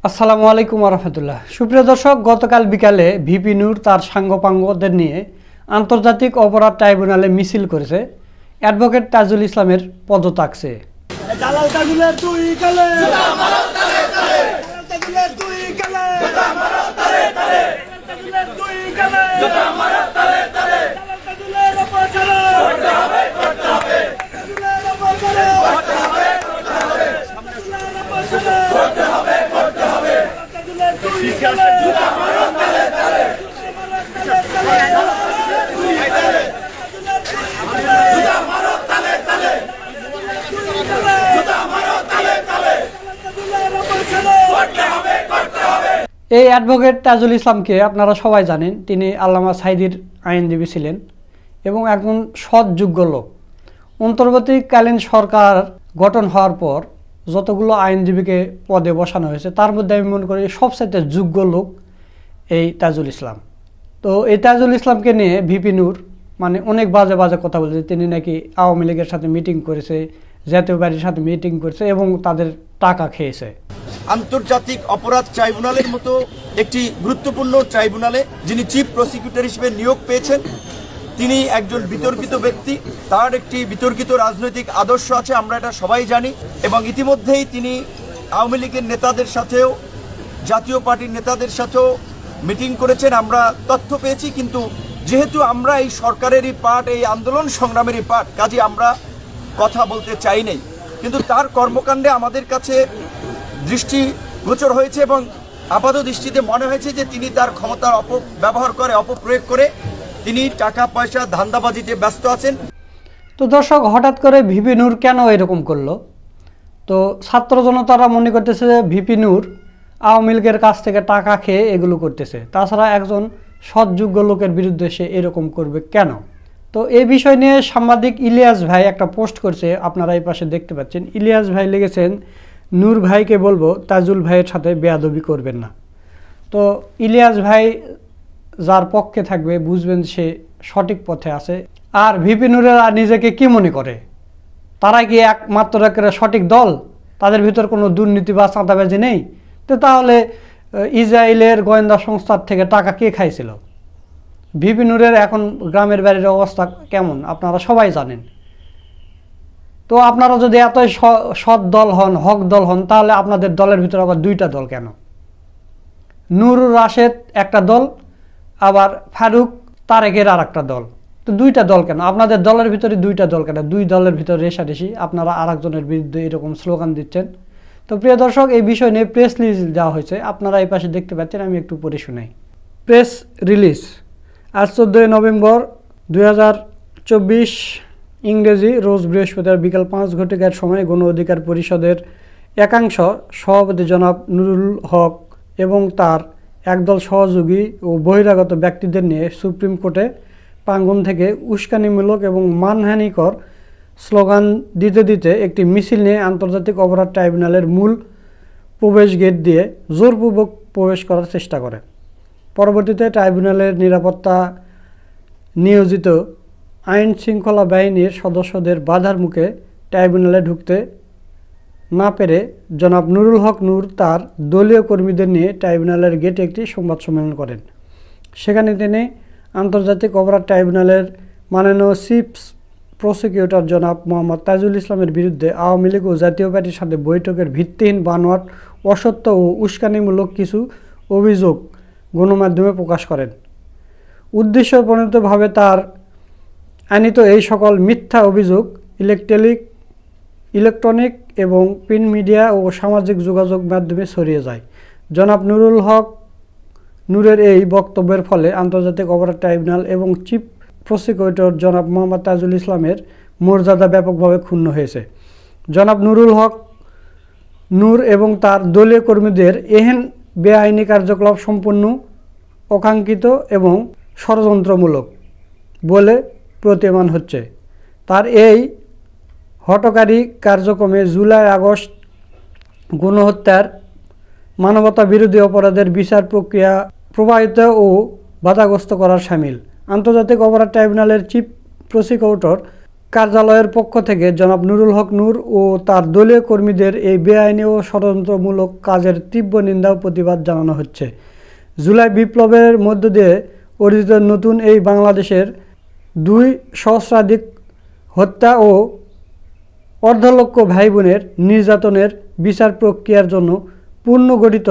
আসসালামু আলাইকুম রহমতুল্লাহ। সুপ্রিয় দর্শক, গতকাল বিকালে ভিপি নূর তার সাঙ্গপাঙ্গদের নিয়ে আন্তর্জাতিক অপরাধ ট্রাইব্যুনালে মিছিল করেছে। অ্যাডভোকেট তাজুল ইসলামের পদত্যাগ চেয়ে। এই অ্যাডভোকেট তাজুল ইসলামকে আপনারা সবাই জানেন। তিনি আল্লামা সাঈদীর আইনজীবী ছিলেন এবং একজন সৎ যোগ্য লোক। অন্তর্বর্তীকালীন সরকার গঠন হওয়ার পর যতগুলো আইনজীবীকে পদে বসানো হয়েছে তার মধ্যে আমি মনে করি সবচাইতে যোগ্য লোক এই তাজুল ইসলাম। তো এই তাজুল ইসলামকে নিয়ে ভিপি নূর অনেক বাজে বাজে কথা বলেছে। তিনি নাকি আওয়ামী লীগের সাথে মিটিং করেছে, জাতীয় পার্টির সাথে মিটিং করেছে এবং তাদের টাকা খেয়েছে। আন্তর্জাতিক অপরাধ ট্রাইব্যুনালের মতো একটি গুরুত্বপূর্ণ ট্রাইব্যুনালে যিনি চিফ প্রসিকিউটর হিসেবে নিয়োগ পেয়েছেন, তিনি একজন বিতর্কিত ব্যক্তি। তার একটি বিতর্কিত রাজনৈতিক আদর্শ আছে, আমরা এটা সবাই জানি। এবং ইতিমধ্যেই তিনি আওয়ামী লীগের নেতাদের সাথেও জাতীয় পার্টির নেতাদের সাথেও মিটিং করেছেন, আমরা তথ্য পেয়েছি। কিন্তু যেহেতু আমরা এই সরকারেরই পার্ট, এই আন্দোলন সংগ্রামেরই পার্ট, কাজে আমরা কথা বলতে চাই নাই। কিন্তু তার কর্মকাণ্ডে আমাদের কাছে দৃষ্টিগোচর হয়েছে এবং আপাত দৃষ্টিতে মনে হয়েছে যে তিনি তার ক্ষমতার অপপ্রয়োগ করে তিনি টাকা পয়সা ধান্দাবাজিতে ব্যস্ত আছেন। তো দর্শক, হঠাৎ করে ভিপি নূর কেন এরকম করলো? তো ছাত্র জনতারা মনে করতেছে যে ভিপি নূর আওয়ামী লীগের কাছ থেকে টাকা খেয়ে এগুলো করতেছে। তাছাড়া একজন সৎযোগ্য লোকের বিরুদ্ধে সে এরকম করবে কেন? তো এই বিষয় নিয়ে সাংবাদিক ইলিয়াস ভাই একটা পোস্ট করছে, আপনারা এই পাশে দেখতে পাচ্ছেন। ইলিয়াস ভাই লিখেছেন, নূর ভাইকে বলবো তাজুল ভাইয়ের সাথে বেয়াদবি করবেন না। তো ইলিয়াস ভাই যার পক্ষে থাকবে বুঝবেন সে সঠিক পথে আছে। আর ভিপি নূরেরা নিজেকে কি মনে করে? তারা কি একমাত্র একটা সঠিক দল? তাদের ভিতর কোনো দুর্নীতি বা চাঁদাবাজি নেই? তো তাহলে ইসরায়েলের গোয়েন্দা সংস্থার থেকে টাকা কে খাইছিল? ভিপি নূরের এখন গ্রামের বাড়ির অবস্থা কেমন আপনারা সবাই জানেন। তো আপনারা যদি এতই সৎ দল হন, হক দল হন, তাহলে আপনাদের দলের ভিতরে আবার দুইটা দল কেন? নুরুর রাশেদ একটা দল, আবার ফারুক তারেকের আর একটা দল। তো দুইটা দল কেন? আপনাদের দলের ভিতরে দুইটা দল কেন? দুই দলের ভিতরে রেষারেষি, আপনারা আর একজনের বিরুদ্ধে এরকম স্লোগান দিচ্ছেন। তো প্রিয় দর্শক, এই বিষয় নিয়ে প্রেস রিলিজ দেওয়া হয়েছে, আপনারা এই পাশে দেখতে পাচ্ছেন। আমি একটু পড়ে শোনাই। প্রেস রিলিজ আজ 14 নভেম্বর 2024 ইংরেজি, রোজ বৃহস্পতিবার বিকাল 5 সময় গণ অধিকার পরিষদের একাংশ সভাপতি জনাব নুরুল হক এবং তার একদল সহযোগী ও বহিরাগত ব্যক্তিদের নিয়ে সুপ্রিম কোর্টে প্রাঙ্গণ থেকে উস্কানিমূলক এবং মানহানিকর স্লোগান দিতে দিতে একটি মিছিল নিয়ে আন্তর্জাতিক অপরাধ ট্রাইব্যুনালের মূল প্রবেশ গেট দিয়ে জোরপূর্বক প্রবেশ করার চেষ্টা করে। পরবর্তীতে ট্রাইব্যুনালের নিরাপত্তা নিয়োজিত আইন শৃঙ্খলা বাহিনীর সদস্যদের বাধার মুখে ট্রাইব্যুনালে ঢুকতে না পেরে জনাব নুরুল হক নূর তার দলীয় কর্মীদের নিয়ে ট্রাইব্যুনালের গেটে একটি সংবাদ সম্মেলন করেন। সেখানে তিনি আন্তর্জাতিক অপরাধ ট্রাইব্যুনালের মাননীয় চিফ প্রসিকিউটর জনাব মোহাম্মদ তাজুল ইসলামের বিরুদ্ধে আওয়ামী লীগ ও জাতীয় পার্টির সাথে বৈঠকের ভিত্তিহীন বানোয়াট, অসত্য ও উস্কানিমূলক কিছু অভিযোগ গণমাধ্যমে প্রকাশ করেন। উদ্দেশ্যপ্রণোদিতভাবে তার আনিত এই সকল মিথ্যা অভিযোগ ইলেকট্রনিক এবং প্রিন্ট মিডিয়া ও সামাজিক যোগাযোগ মাধ্যমে ছড়িয়ে যায়। জনাব নুরুল হক নূরের এই বক্তব্যের ফলে আন্তর্জাতিক অপরাধ ট্রাইব্যুনাল এবং চিফ প্রসিকিউটর জনাব মোহাম্মদ তাজুল ইসলামের মর্যাদা ব্যাপকভাবে ক্ষুণ্ণ হয়েছে। জনাব নুরুল হক নূর এবং তার দলীয় কর্মীদের এহেন বেআইনি কার্যকলাপ সম্পূর্ণ অকাঙ্ক্ষিত এবং ষড়যন্ত্রমূলক বলে প্রতীয়মান হচ্ছে। তার এই হঠকারী কার্যক্রমে জুলাই আগস্ট গণহত্যার, মানবতা বিরোধী অপরাধের বিচার প্রক্রিয়া প্রবাহিত ও বাধাগ্রস্ত করার শামিল। আন্তর্জাতিক অপরাধ ট্রাইব্যুনালের চিফ প্রসিকিউটর কার্যালয়ের পক্ষ থেকে জনাব নুরুল হক নূর ও তার দলীয় কর্মীদের এই বেআইনি ও ষড়যন্ত্রমূলক কাজের তীব্র নিন্দা ও প্রতিবাদ জানানো হচ্ছে। জুলাই বিপ্লবের মধ্য দিয়ে অর্জিত নতুন এই বাংলাদেশের 2 সহস্রাধিক হত্যা ও অর্ধলক্ষ ভাই বোনের নির্যাতনের বিচার প্রক্রিয়ার জন্য পুনর্গঠিত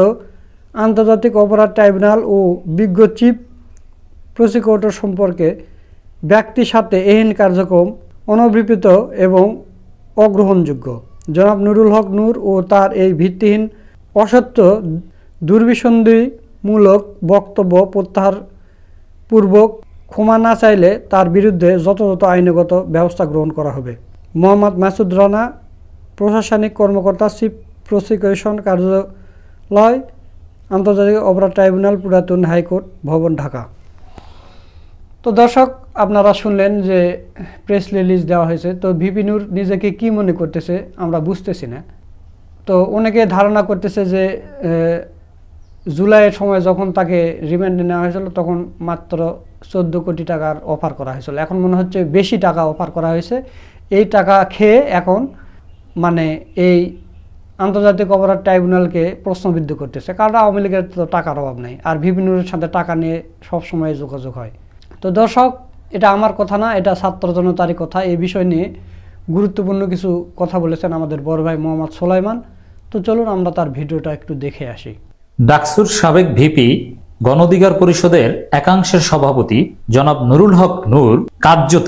আন্তর্জাতিক অপরাধ ট্রাইব্যুনাল ও বিজ্ঞ চিফ প্রসিকিউটর সম্পর্কে ব্যক্তির সাথে এহেন কার্যক্রম অনভিপ্রেত এবং অগ্রহণযোগ্য। জনাব নুরুল হক নূর ও তার এই ভিত্তিহীন অসত্য দুর্বিসন্ধিমূলক বক্তব্য প্রত্যাহার পূর্বক ক্ষমা না চাইলে তার বিরুদ্ধে যথাযথ আইনগত ব্যবস্থা গ্রহণ করা হবে। মোহাম্মদ মাসুদ রানা, প্রশাসনিক কর্মকর্তা, চিফ প্রসিকিউশন কার্যালয়, আন্তর্জাতিক অপরাধ ট্রাইব্যুনাল, পুরাতন হাইকোর্ট ভবন, ঢাকা। তো দর্শক, আপনারা শুনলেন যে প্রেস রিলিজ দেওয়া হয়েছে। তো ভিপি নূর নিজেকে কি মনে করতেছে আমরা বুঝতেছি না। তো অনেকে ধারণা করতেছে যে জুলাইয়ের সময় যখন তাকে রিমান্ডে নেওয়া হয়েছিল তখন মাত্র 14 কোটি টাকার অফার করা হয়েছিল। এখন মনে হচ্ছে বেশি টাকা অফার করা হয়েছে। এই টাকা খেয়ে এখন মানে এই আন্তর্জাতিক অপরাধ ট্রাইব্যুনালকে প্রশ্নবিদ্ধ করতেছে, কারণ আওয়ামী লীগের তো টাকার অভাব নেই, আর ভিপি নূরের সাথে টাকা নিয়ে সবসময় যোগাযোগ হয়। তো দর্শক, এটা আমার কথা না, এটা ছাত্র জনতারই কথা। এই বিষয় নিয়ে গুরুত্বপূর্ণ কিছু কথা বলেছেন আমাদের বড় ভাই মোহাম্মদ সোলাইমান। তো চলুন আমরা তার ভিডিওটা একটু দেখে আসি। ডাকসুর সাবেক ভিপি, গণ অধিকার পরিষদের একাংশের সভাপতি জনাব নুরুল হক নূর কার্যত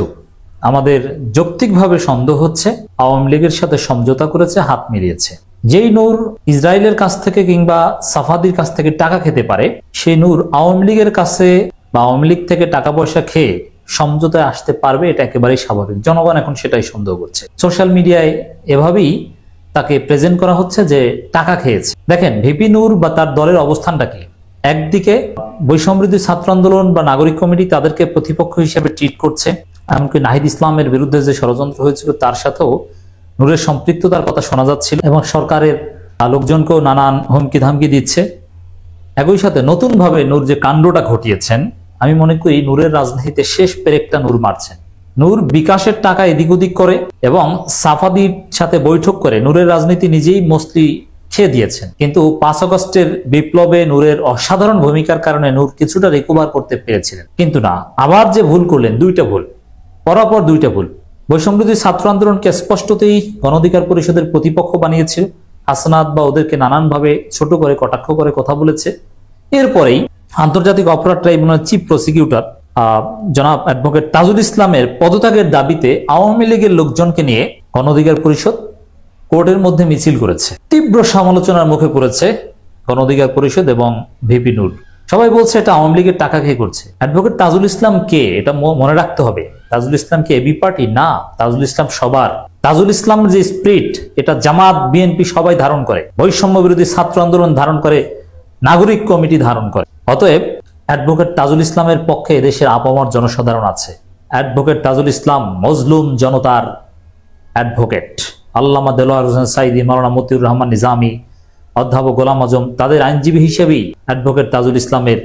আমাদের যৌক্তিকভাবে সন্দেহ হচ্ছে আওয়ামী লীগের সাথে সমঝোতা করেছে, হাত মিলিয়েছে। যেই নূর ইসরায়েলের কাছ থেকে কিংবা সাফাদির কাছ থেকে টাকা খেতে পারে, সেই নূর আওয়ামী লীগের কাছে বা আওয়ামী লীগ থেকে টাকা পয়সা খেয়ে সমঝোতায় আসতে পারবে, এটা একেবারেই স্বাভাবিক। জনগণ এখন সেটাই সন্দেহ করছে। সোশ্যাল মিডিয়ায় এভাবেই তাকে প্রেজেন্ট করা হচ্ছে যে টাকা খেয়েছে। দেখেন ভিপি নূর বা তার দলের অবস্থানটা কি। একদিকে বৈষম্যবিরোধী ছাত্র আন্দোলন বা নাগরিক কমিটি তাদেরকে প্রতিপক্ষ হিসেবে ট্রিট করছে, এমনকি নাহিদ ইসলামের বিরুদ্ধে যে ষড়যন্ত্র হয়েছিল তার সাথেও নূরের সম্পৃক্ততার কথা শোনা যাচ্ছিল, এবং সরকারের লোকজনকেও নানান হুমকি ধামকি দিচ্ছে। একই সাথে নতুনভাবে নূর যে কাণ্ডটা ঘটিয়েছেন, আমি মনে করি নূরের রাজনীতিতে শেষ পেরেকটা নূর মারছেন। নূর বিকাশের টাকা এদিক ওদিক করে এবং সাফাদির সাথে বৈঠক করে নূরের রাজনীতি নিজেই মস্তি খেয়ে দিয়েছেন। কিন্তু 5 আগস্টের বিপ্লবে নূরের অসাধারণ ভূমিকার কারণে নূর কিছুটা রিকভার করতে পেরেছিলেন, কিন্তু না, আবার যে ভুল করলেন, 2টা ভুল, পরাপর 2টা ভুল। বৈষম্যবিরোধী ছাত্র আন্দোলনকে স্পষ্টতেই গণ অধিকার পরিষদের প্রতিপক্ষ বানিয়েছিল, হাসনাত বা ওদেরকে নানানভাবে ছোট করে কটাক্ষ করে কথা বলেছে। এরপরেই আন্তর্জাতিক অপরাধ ট্রাইব্যুনাল চিফ প্রসিকিউটর জনাব অ্যাডভোকেট তাজুল ইসলামের পদত্যাগের দাবিতে আওয়ামী লীগের লোকজনকে নিয়ে গণ অধিকার পরিষদ কোর্টের মধ্যে মিছিল করেছে। তীব্র সমালোচনার মুখে পড়েছে গণ অধিকার পরিষদ এবং ভিপি নূর। সবাই বলছে এটা আওয়ামী লীগের টাকা খেয়ে করছে। অ্যাডভোকেট তাজুল ইসলাম কে, এটা মনে রাখতে হবে। তাজুল ইসলাম কি এবি পার্টি? না, তাজুল ইসলাম সবার। তাজুল ইসলাম যে স্পিরিট, এটা জামাত, বিএনপি সবাই ধারণ করে, বৈষম্য বিরোধী ছাত্র আন্দোলন ধারণ করে, নাগরিক কমিটি ধারণ করে। অতএব অ্যাডভোকেট তাজুল ইসলামের পক্ষে দেশের আপামর জনসাধারণ আছে। অ্যাডভোকেট তাজুল ইসলাম মজলুম জনতার অ্যাডভোকেট। আল্লামা দেলোয়ার হোসেন সাইদি, মাওলানা মতিউর রহমান নিজামী, অধ্যাপক গোলাম আজম, তাদের আইনজীবী হিসেবেই অ্যাডভোকেট তাজুল ইসলামের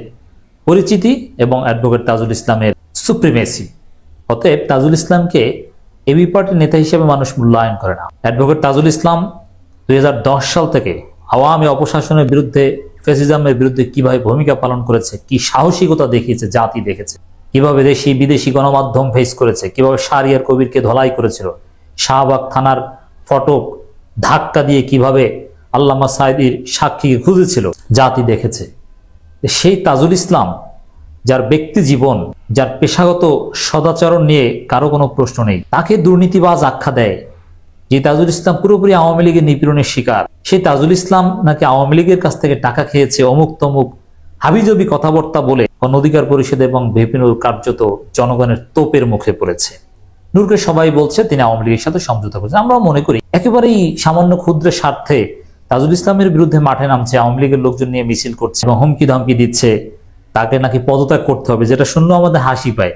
পরিচিতি এবং অ্যাডভোকেট তাজুল ইসলামের সুপ্রিমেসি। অতএব তাজুল ইসলামকে এবি পার্টির নেতা হিসেবে মানুষ মূল্যায়ন করে না। অ্যাডভোকেট তাজুল ইসলাম 2010 সাল থেকে আওয়ামী অপশাসনের বিরুদ্ধে, ফ্যাসিজমের বিরুদ্ধে কিভাবে ভূমিকা পালন করেছে, কি সাহসিকতা দেখিয়েছে, জাতি দেখেছে, কিভাবে দেশি বিদেশি গণমাধ্যম ফেস করেছে, কিভাবে শাহরিয়ার কবিরকে ধলাই করেছিল, শাহবাগ থানার ফটক ধাক্কা দিয়ে কিভাবে আল্লামা সাইদির সাক্ষী খুঁজেছিল, জাতি দেখেছে। সেই তাজুল ইসলাম, যার ব্যক্তি জীবন, যার পেশাগত সদাচরণ নিয়ে কারো কোনো প্রশ্ন নেই, তাকে দুর্নীতিবাজ আখ্যা দেয়। যে তাজুল ইসলাম পুরোপুরি আওয়ামী লীগের নিপীড়নের শিকার, সেই তাজুল ইসলাম নাকি আওয়ামী লীগের কাছ থেকে টাকা খেয়েছে, অমুক তমুক হাবিজবি কথাবার্তা বলে গণ অধিকার পরিষদ এবং ভিপি নূর কার্যত জনগণের তোপের মুখে পড়েছে। নূরকে সবাই বলছে তিনি আওয়ামী লীগের সাথে সমঝোতা করেছেন। আমরাও মনে করি একেবারেই সামান্য ক্ষুদ্র স্বার্থে তাজুল ইসলামের বিরুদ্ধে মাঠে নামছে, আওয়ামী লীগের লোকজন নিয়ে মিছিল করছে এবং হুমকি ধামকি দিচ্ছে, তাকে নাকি পদত্যাগ করতে হবে, যেটা শুনলেও আমাদের হাসি পায়।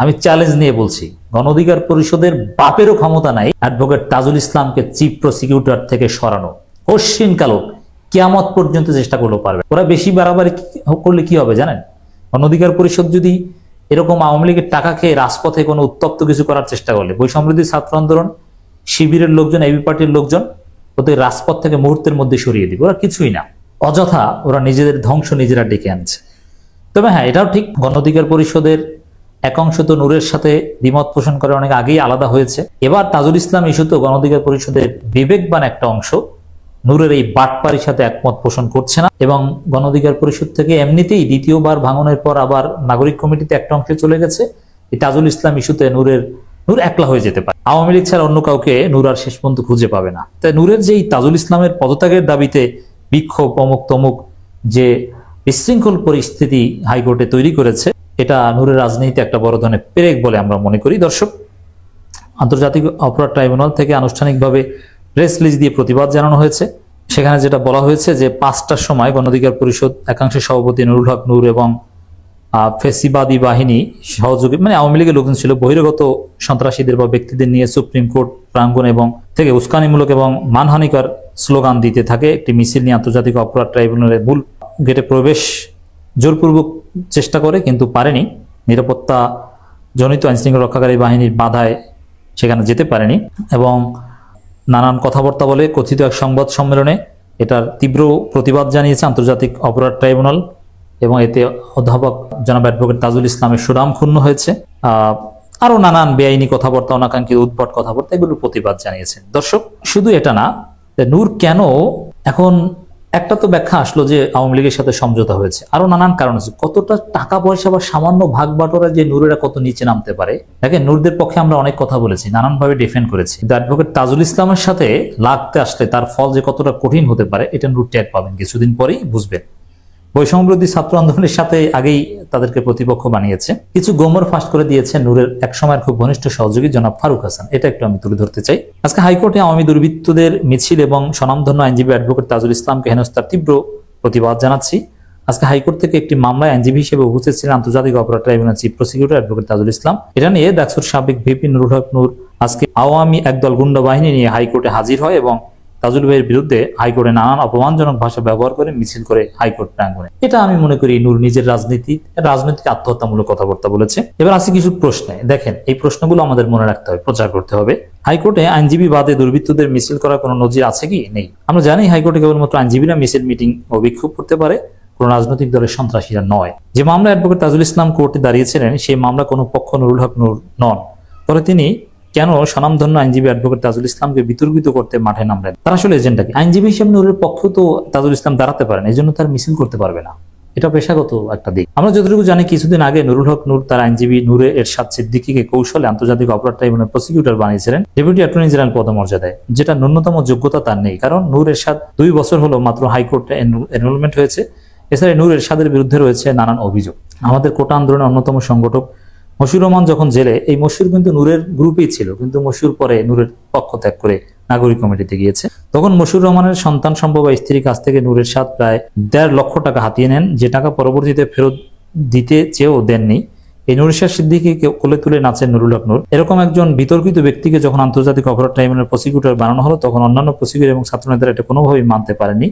আমি চ্যালেঞ্জ নিয়ে বলছি, গণ অধিকার পরিষদের বাপেরও ক্ষমতা নাই অ্যাডভোকেট তাজুল ইসলামকে চিফ প্রসিকিউটর থেকে সরানো। কশ্চিন কালো কিয়ামত পর্যন্ত চেষ্টা করলেও পারবে। ওরা বেশি বাড়াবাড়ি করলে কি হবে জানেন? গণ অধিকার পরিষদ যদি এরকম আওয়ামী লীগের টাকা খেয়ে রাজপথে কোনো উত্তপ্ত কিছু করার চেষ্টা করলে বৈষম্যবিরোধী ছাত্র আন্দোলন, শিবিরের লোকজন, এবি পার্টির লোকজন ওদের রাজপথ থেকে মুহূর্তের মধ্যে সরিয়ে দিবে। ওরা কিছুই না, অযথা ওরা নিজেদের ধ্বংস নিজেরা ডেকে আনছে। তবে হ্যাঁ, এটাও ঠিক, গণ অধিকার পরিষদের একাংশ তো নূরের সাথে দ্বিমত পোষণ করে অনেক আগেই আলাদা হয়েছে। এবার তাজুল ইসলাম ইস্যুতে গণ অধিকার পরিষদের বিবেকবান একটা অংশ নূরের এই বাটপাড়ির সাথে একমত পোষণ করছে না, এবং গণ অধিকার পরিষদ থেকে এমনিতেই দ্বিতীয়বার ভাঙনের পর আবার নাগরিক কমিটিতে একটা অংশে চলে গেছে। এই তাজুল ইসলাম ইস্যুতে নূর একলা হয়ে যেতে পারে। আওয়ামী লীগ ছাড়া অন্য কাউকে নূর আর শেষ পর্যন্ত খুঁজে পাবে না। তাই নূরের যেই তাজুল ইসলামের পদত্যাগের দাবিতে বিক্ষোভ অমুক তমুক যে বিশৃঙ্খল পরিস্থিতি হাইকোর্টে তৈরি করেছে, এটা নূরের রাজনীতিতে একটা বড় ধরনের পেরেক বলে আমরা মনে করি। দর্শক, আন্তর্জাতিক অপরাধ ট্রাইব্যুনাল থেকে আনুষ্ঠানিকভাবে প্রেস রিলিজ দিয়ে প্রতিবাদ জানানো হয়েছে। সেখানে যেটা বলা হয়েছে যে 5টার সময় গণ অধিকার পরিষদ একাংশের সভাপতি নুরুল হক নূর এবং ফেসিবাদী বাহিনী সহযোগী, মানে আওয়ামী লীগের লোকজন ছিল, বহিরাগত সন্ত্রাসীদের বা ব্যক্তিদের নিয়ে সুপ্রিম কোর্ট প্রাঙ্গণ এবং থেকে উস্কানিমূলক এবং মানহানিকর স্লোগান দিতে থাকে। একটি মিছিল নিয়ে আন্তর্জাতিক অপরাধ ট্রাইব্যুনালের মূল গেটে প্রবেশ জোরপূর্বক চেষ্টা করে, কিন্তু পারেনি। নিরাপত্তা জনিত আইনশৃঙ্খলা রক্ষাকারী বাহিনীর বাধায় সেখানে যেতে পারেনি এবং নানান কথাবার্তা বলে কথিত এক সংবাদ সম্মেলনে এটার তীব্র প্রতিবাদ জানিয়েছে আন্তর্জাতিক অপরাধ ট্রাইব্যুনাল, এবং এতে অধ্যাপক জনাব অ্যাডভোকেট তাজুল ইসলামের সুনাম ক্ষুণ্ণ হয়েছে। আরো নানান বেআইনি কথাবার্তা, অনাকাঙ্ক্ষিত উদ্ভট কথাবার্তা, এগুলোর প্রতিবাদ জানিয়েছেন। দর্শক, শুধু এটা না, নূর কেন এখন, একটা তো ব্যাখ্যা আসলো যে আওয়ামী লীগের সাথে সমঝোতা হয়েছে, আরো নানান কারণ আছে। কতটা টাকা পয়সা বা সামান্য ভাগ বাটোরা যে নূরেরা কত নিচে নামতে পারে। দেখেন, নূরদের পক্ষে আমরা অনেক কথা বলেছি, নানানভাবে ডিফেন্ড করেছি, কিন্তু অ্যাডভোকেট তাজুল ইসলামের সাথে লাগতে আসলে তার ফল যে কতটা কঠিন হতে পারে এটা নূর টের পাবেন, কিছুদিন পরেই বুঝবেন। বৈষম্যবিরোধী ছাত্র আন্দোলনের সাথে আগেই তাদেরকে প্রতিপক্ষ বানিয়েছে, কিছু গোমর ফাঁস করে দিয়েছে নূরের এক সময়ের খুব ঘনিষ্ঠ সহযোগী জনাব ফারুক হাসান। এটা একটু আমি তুলে ধরতে চাই। আজকে হাইকোর্টে আওয়ামী দুর্বৃত্তদের মিছিল এবং স্বনামধন্য আইনজীবী অ্যাডভোকেট তাজুল ইসলামকে হেনস্থার তীব্র প্রতিবাদ জানাচ্ছি। আজকে হাইকোর্ট থেকে একটি মামলায় আইনজীবী হিসেবে উপস্থিত ছিলেন আন্তর্জাতিক অপরাধ tribunal chief prosecutor advocate Tajul Islam. এটা নিয়ে ডাকসুর সাবেক ভিপি নুরুল হক নূর আজকে আওয়ামী একদল গুন্ডা বাহিনী নিয়ে হাইকোর্টে হাজির হয় এবং তাজুল ভাইয়ের বিরুদ্ধে হাইকোর্টে নানান অপমানজনক ভাষা ব্যবহার করে মিছিল করে হাইকোর্ট প্রাঙ্গণে। এটা আমি মনে করি নূর নিজের রাজনৈতিক আত্মহত্যামূলক কথাবার্তা বলেছে। এবার আসি কিছু প্রশ্নে। দেখেন, এই প্রশ্নগুলো আমাদের মনে রাখতে হবে, প্রচার করতে হবে। হাইকোর্টে আইনজীবী বাদে দুর্বৃত্তদের মিছিল করার কোনো নজির আছে কি? নেই। আমরা জানি হাইকোর্টে কেবলমাত্র আইনজীবীরা মিছিল, মিটিং ও বিক্ষোভ করতে পারে, কোন রাজনৈতিক দলের সন্ত্রাসীরা নয়। যে মামলা অ্যাডভোকেট তাজুল ইসলাম কোর্টে দাঁড়িয়েছিলেন, সেই মামলা কোনো পক্ষ নুরুল হক নূর নন। তবে তিনি কেন স্বনামধন্য আইনজীবী অ্যাডভোকেট তাজুল ইসলামকে বিতর্কিত করতে মাঠে নামলেন? তার আসলে এজেন্ডা কি? আইনজীবী হিসেবে নূরের পক্ষেও তো তাজুল ইসলাম দাঁড়াতে পারেন, এই জন্য তার মিছিল করতে পারবে না। এটা পেশাগত একটা দিক। আমরা যতটুকু জানি, কিছুদিন আগে নুরুল হক নূর তার আইনজীবী নূরে এরশাদ সিদ্দিকীকে কৌশলে আন্তর্জাতিক অপরাধ ট্রাইব্যুনাল প্রসিকিউটর বানিয়েছিলেন ডেপুটি অ্যাটর্নি জেনারেল পদমর্যাদায়, যেটা ন্যূনতম যোগ্যতা তার নেই। কারণ নূর এরশাদ 2 বছর হলো মাত্র হাইকোর্টে এনরোলমেন্ট হয়েছে। এছাড়া নূর এরশাদের বিরুদ্ধে রয়েছে নানান অভিযোগ। আমাদের কোটা আন্দোলনের অন্যতম সংগঠক মশিউর রহমান যখন জেলে, এই মশিউর কিন্তু নূরের গ্রুপেই ছিল, কিন্তু মশিউর পরে নূরের পক্ষ ত্যাগ করে নাগরিক কমিটিতে গিয়েছে। তখন মশিউর রহমানের সন্তান সম্ভব স্ত্রীর কাছ থেকে নূরের সাথে প্রায় 1.5 লক্ষ টাকা হাতিয়ে নেন, যে টাকা পরবর্তীতে ফেরত দিতে চেয়েও দেননি। এই নুরুল সিদ্দিকীকে কোলে তুলে নাচেন নুরুল হক নূর। এরকম একজন বিতর্কিত ব্যক্তিকে যখন আন্তর্জাতিক অপরাধ ট্রাইব্যুনাল প্রসিকিউটর বানানো হলো, তখন অন্যান্য প্রসিকিউটর এবং ছাত্রনেতারা এটা কোনোভাবেই মানতে পারেনি।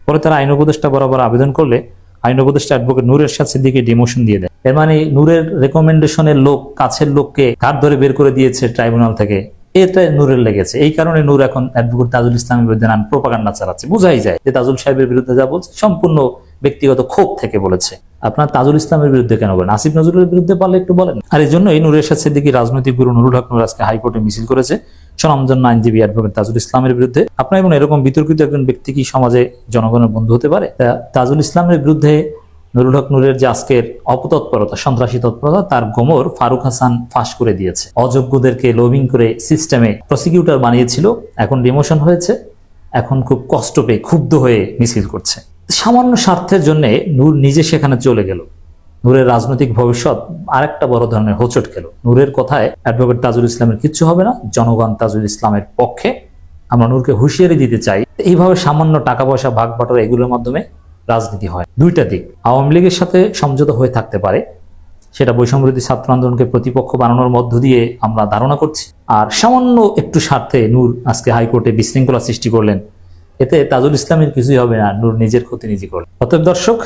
পরে তারা আইন উপদেষ্টা বরাবর আবেদন করলে আইন উপদেষ্টা অ্যাডভোকেট নূর এরশাদ সিদ্দিকী ডিমোশন দিয়ে দেয়। এর মানে নূরের রেকমেন্ডেশনের লোক, কাছের লোককে ঘাট ধরে বের করে দিয়েছে ট্রাইব্যুনাল থেকে, এটা নূরের লেগেছে। এই কারণে নূর এখন অ্যাডভোকেট তাজুল ইসলামের বিরুদ্ধে নানান প্রোপাগান্ডা চালাচ্ছে। বোঝাই যায় যে তাজুল সাহেবের বিরুদ্ধে যা বলছে সম্পূর্ণ ব্যক্তিগত ক্ষোভ থেকে বলেছে। আপনার তাজুল ইসলামের বিরুদ্ধে কেন বলেন? আসিফ নজরুলের বিরুদ্ধে পারলে একটু বলেন। আর এই জন্য এই নূর এরশাদ সিদ্দিকী রাজনৈতিক গুরু নুরুল হক নূর আজকে হাইকোর্টে মিছিল করেছে স্বনামধন্য আইনজীবী অ্যাডভোকেট তাজুল ইসলামের বিরুদ্ধে। আপনার এবং এরকম বিতর্কিত একজন ব্যক্তি কি সমাজে জনগণের বন্ধু হতে পারে? তাজুল ইসলামের বিরুদ্ধে নুরুল হক নূরের যে আজকের অপতৎপরতা, সন্ত্রাসী তৎপরতা, তার গোমর ফারুক হাসান ফাঁস করে দিয়েছে। অযোগ্যদেরকে লবিং করে সিস্টেমে প্রসিকিউটর বানিয়েছিল, এখন ডিমোশন হয়েছে, এখন খুব কষ্ট পেয়ে ক্ষুব্ধ হয়ে মিছিল করছে। সামান্য স্বার্থের জন্য নূর নিজে সেখানে চলে গেল। নূরের রাজনৈতিক ভবিষ্যৎ আরেকটা বড় ধরনের হোঁচট খেল। নূরের কথায় অ্যাডভোকেট তাজুল ইসলামের কিচ্ছু হবে না, জনগণ তাজুল ইসলামের পক্ষে। আমরা নূরকে হুঁশিয়ারি দিতে চাই, এইভাবে সামান্য টাকা পয়সা ভাগ বাটোয়ারা এগুলোর মাধ্যমে রাজনীতি হয়। দুইটা দিক, আওয়ামী লীগের সাথে সমঝোতা হয়ে থাকতে পারে, সেটা বৈষম্যবিরোধী ছাত্র আন্দোলনকে প্রতিপক্ষ বানানোর মধ্য দিয়ে আমরা ধারণা করছি। আর সামান্য একটু স্বার্থে নূর আজকে হাইকোর্টে বিশৃঙ্খলা সৃষ্টি করলেন, এতে তাজুল ইসলামের কিছুই হবে না, নূর নিজের ক্ষতি নিজে করলেন। অতএব দর্শক,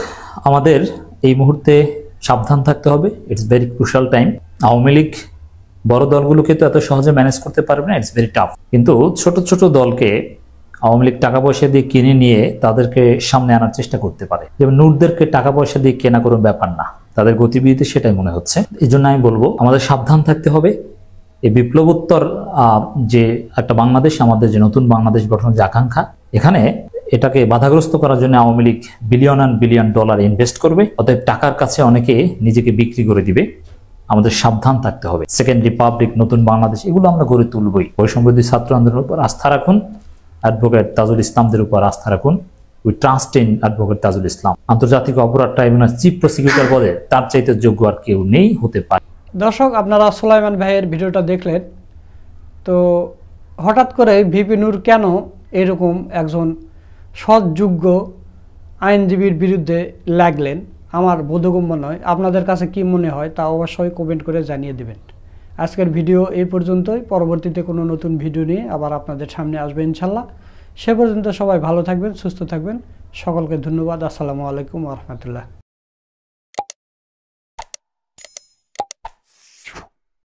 আমাদের এই মুহূর্তে সাবধান থাকতে হবে। It's very crucial time. Awami League বড় দলগুলোকে তো এত সহজে ম্যানেজ করতে পারবে না, ইটস ভেরি টাফ। কিন্তু ছোট ছোট দলকে আওয়ামী লীগ টাকা পয়সা দিয়ে কিনে নিয়ে তাদেরকে সামনে আনার চেষ্টা করতে পারে। যেমন নূরদেরকে টাকা পয়সা দিয়ে কেনা কোনো ব্যাপার না, তাদের গতিবিধিতে সেটাই মনে হচ্ছে। এই জন্য আমি বলবো আমাদের সাবধান থাকতে হবে। এই বিপ্লবোত্তর যে একটা বাংলাদেশ, আমাদের যে নতুন বাংলাদেশ গঠনের যে আকাঙ্ক্ষা, এখানে এটাকে বাধাগ্রস্ত করার জন্য Awami League billion and billion dollar invest করবে। অতএব টাকার কাছে অনেকে নিজেকে বিক্রি করে দিবে। আমাদের সাবধান থাকতে হবে। সেকেন্ড রিপাবলিক, নতুন বাংলাদেশ, এগুলো আমরা গড়ে তুলবই। বৈষম্যবিরোধী ছাত্র আন্দোলনের উপর আস্থা রাখুন, অ্যাডভোকেট তাজুল ইসলামদের উপর আস্থা রাখুন। We trust in advocate Tajul Islam. আন্তর্জাতিক অপরাধ ট্রাইব্যুনাল চিফ প্রসিকিউটর পদে তার চাইতে যোগ্য আর কেউ নেই, হতে পারে। দর্শক, আপনারা সুলাইমান ভাইয়ের ভিডিওটা দেখলেন। তো হঠাৎ করে ভিপি নূর কেন এরকম একজন সৎযোগ্য আইনজীবীর বিরুদ্ধে লাগলেন, আমার বোধগম্য নয়। আপনাদের কাছে কি মনে হয় তা অবশ্যই কমেন্ট করে জানিয়ে দেবেন। আজকের ভিডিও এই পর্যন্তই। পরবর্তীতে কোনো নতুন ভিডিও নিয়ে আবার আপনাদের সামনে আসবে ইনশাল্লাহ। সে পর্যন্ত সবাই ভালো থাকবেন, সুস্থ থাকবেন। সকলকে ধন্যবাদ। আসসালামু আলাইকুম ওয়া রাহমাতুল্লাহ।